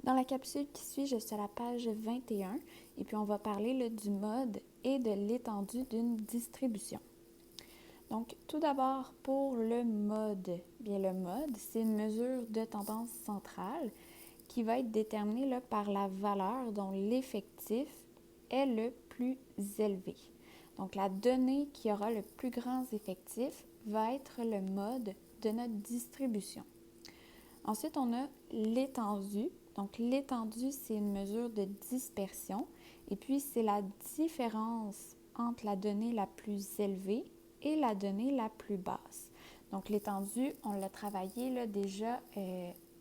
Dans la capsule qui suit, je suis à la page 21 et puis on va parler là, du mode et de l'étendue d'une distribution. Donc, tout d'abord, pour le mode. Bien, le mode, c'est une mesure de tendance centrale qui va être déterminée là, par la valeur dont l'effectif est le plus élevé. Donc, la donnée qui aura le plus grand effectif va être le mode de notre distribution. Ensuite, on a l'étendue. Donc, l'étendue, c'est une mesure de dispersion. Et puis, c'est la différence entre la donnée la plus élevée et la donnée la plus basse. Donc, l'étendue, on l'a travaillé là, déjà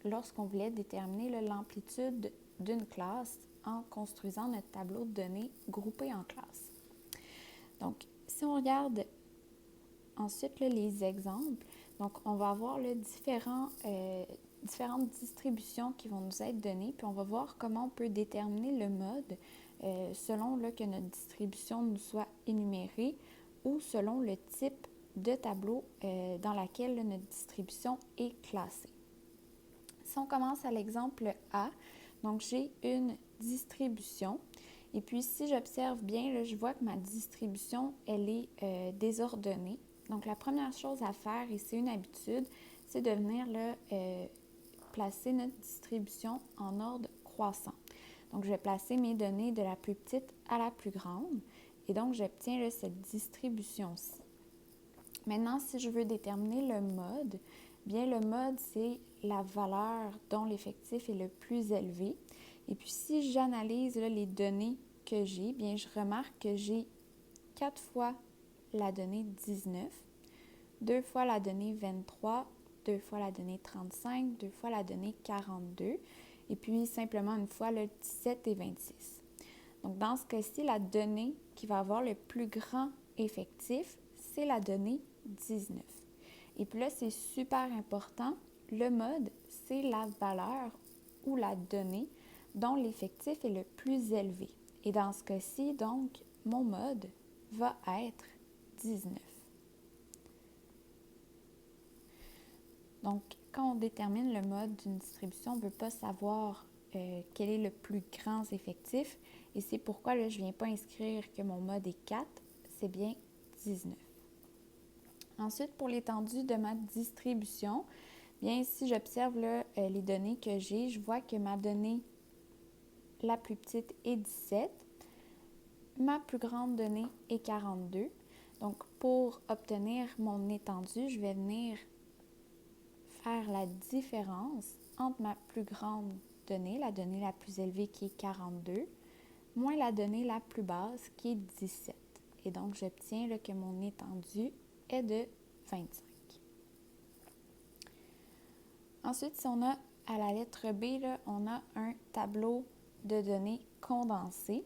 lorsqu'on voulait déterminer l'amplitude d'une classe en construisant notre tableau de données groupé en classes. Donc, si on regarde ensuite là, les exemples, donc on va avoir là, différentes distributions qui vont nous être données, puis on va voir comment on peut déterminer le mode selon là, que notre distribution nous soit énumérée ou selon le type de tableau dans lequel là, notre distribution est classée. Si on commence à l'exemple A, donc j'ai une distribution et puis si j'observe bien, là, je vois que ma distribution, elle est désordonnée. Donc la première chose à faire, et c'est une habitude, c'est de venir là, placer notre distribution en ordre croissant. Donc je vais placer mes données de la plus petite à la plus grande et donc j'obtiens là, cette distribution-ci. Maintenant, si je veux déterminer le mode, bien le mode, c'est la valeur dont l'effectif est le plus élevé. Et puis, si j'analyse là, les données que j'ai, bien je remarque que j'ai 4 fois la donnée 19, 2 fois la donnée 23, 2 fois la donnée 35, 2 fois la donnée 42, et puis simplement une fois le 17 et 26. Donc, dans ce cas-ci, la donnée qui va avoir le plus grand effectif, c'est la donnée 19. Et puis là, c'est super important. Le mode, c'est la valeur ou la donnée dont l'effectif est le plus élevé. Et dans ce cas-ci, donc, mon mode va être 19. Donc, quand on détermine le mode d'une distribution, on ne veut pas savoir quel est le plus grand effectif. Et c'est pourquoi là, je ne viens pas inscrire que mon mode est 4, c'est bien 19. Ensuite, pour l'étendue de ma distribution, bien, si j'observe là, les données que j'ai, je vois que ma donnée la plus petite est 17, ma plus grande donnée est 42. Donc, pour obtenir mon étendue, je vais venir faire la différence entre ma plus grande donnée, la donnée la plus élevée qui est 42, moins la donnée la plus basse qui est 17. Et donc, j'obtiens là, que mon étendue est de 25. Ensuite, si on a à la lettre B, là, on a un tableau de données condensé.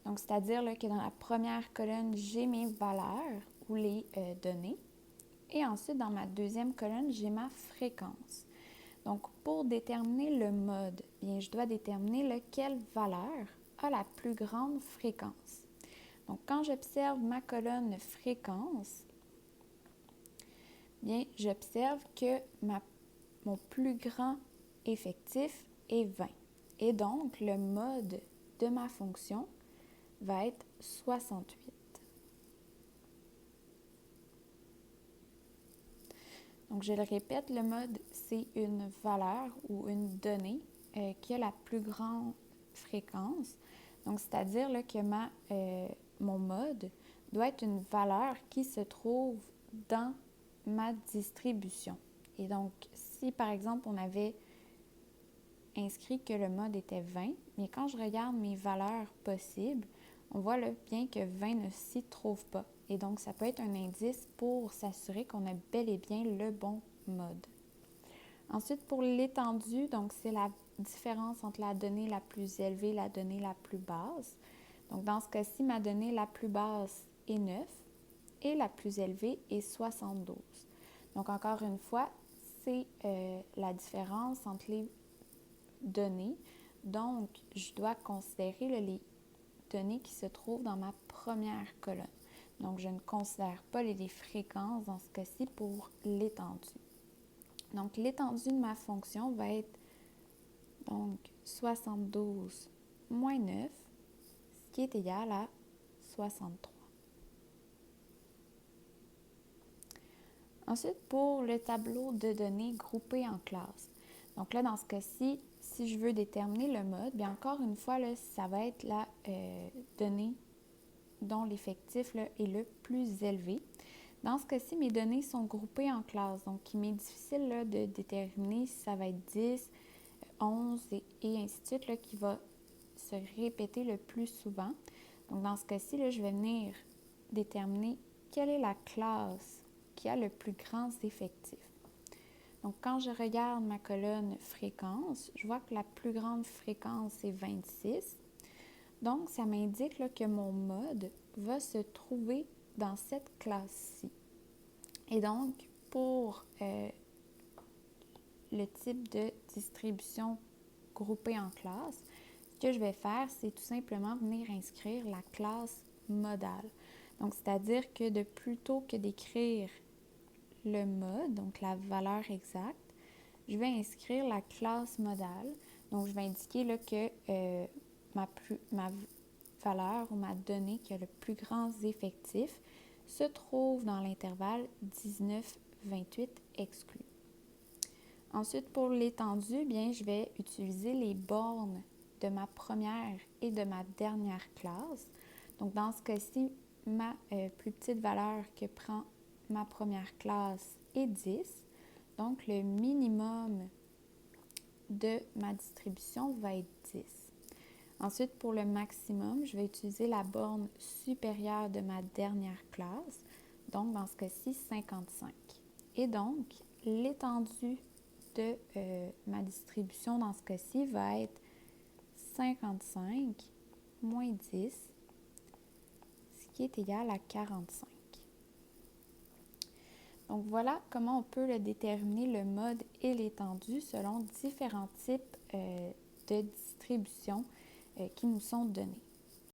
Donc, c'est-à-dire là, que dans la première colonne, j'ai mes valeurs ou les données. Et ensuite, dans ma deuxième colonne, j'ai ma fréquence. Donc, pour déterminer le mode, bien, je dois déterminer quelle valeur a la plus grande fréquence. Donc, quand j'observe ma colonne fréquence, bien, j'observe que mon plus grand effectif est 20. Et donc, le mode de ma fonction va être 68. Donc, je le répète, le mode, c'est une valeur ou une donnée qui a la plus grande fréquence. Donc, c'est-à-dire là, que mon mode doit être une valeur qui se trouve dans ma distribution. Et donc, si par exemple, on avait inscrit que le mode était 20, mais quand je regarde mes valeurs possibles, on voit là, bien que 20 ne s'y trouve pas. Et donc, ça peut être un indice pour s'assurer qu'on a bel et bien le bon mode. Ensuite, pour l'étendue, donc c'est la différence entre la donnée la plus élevée et la donnée la plus basse. Donc, dans ce cas-ci, ma donnée la plus basse est 9 et la plus élevée est 72. Donc, encore une fois, c'est la différence entre les données. Donc, je dois considérer là, les données qui se trouvent dans ma première colonne. Donc, je ne considère pas les fréquences dans ce cas-ci pour l'étendue. Donc, l'étendue de ma fonction va être Donc, 72 moins 9, ce qui est égal à 63. Ensuite, pour le tableau de données groupé en classes. Donc là, dans ce cas-ci, si je veux déterminer le mode, bien encore une fois, là, ça va être la donnée dont l'effectif là, est le plus élevé. Dans ce cas-ci, mes données sont groupées en classes. Donc, il m'est difficile là, de déterminer si ça va être 10, 11 et ainsi de suite, là, qui va se répéter le plus souvent. Donc, dans ce cas-ci, là, je vais venir déterminer quelle est la classe qui a le plus grand effectif. Donc, quand je regarde ma colonne fréquence, je vois que la plus grande fréquence est 26. Donc, ça m'indique là, que mon mode va se trouver dans cette classe-ci. Et donc, pour le type de distribution groupée en classes, ce que je vais faire, c'est tout simplement venir inscrire la classe modale. Donc, c'est-à-dire que de plutôt que d'écrire le mode, donc la valeur exacte, je vais inscrire la classe modale. Donc, je vais indiquer là, que ma valeur ou ma donnée qui a le plus grand effectif se trouve dans l'intervalle 19-28 exclu. Ensuite, pour l'étendue, bien, je vais utiliser les bornes de ma première et de ma dernière classe. Donc, dans ce cas-ci, ma plus petite valeur que prend ma première classe est 10. Donc, le minimum de ma distribution va être 10. Ensuite, pour le maximum, je vais utiliser la borne supérieure de ma dernière classe, donc dans ce cas-ci, 55. Et donc, l'étendue de ma distribution dans ce cas-ci va être 55 moins 10, ce qui est égal à 45. Donc voilà comment on peut le déterminer le mode et l'étendue selon différents types de distributions qui nous sont donnés.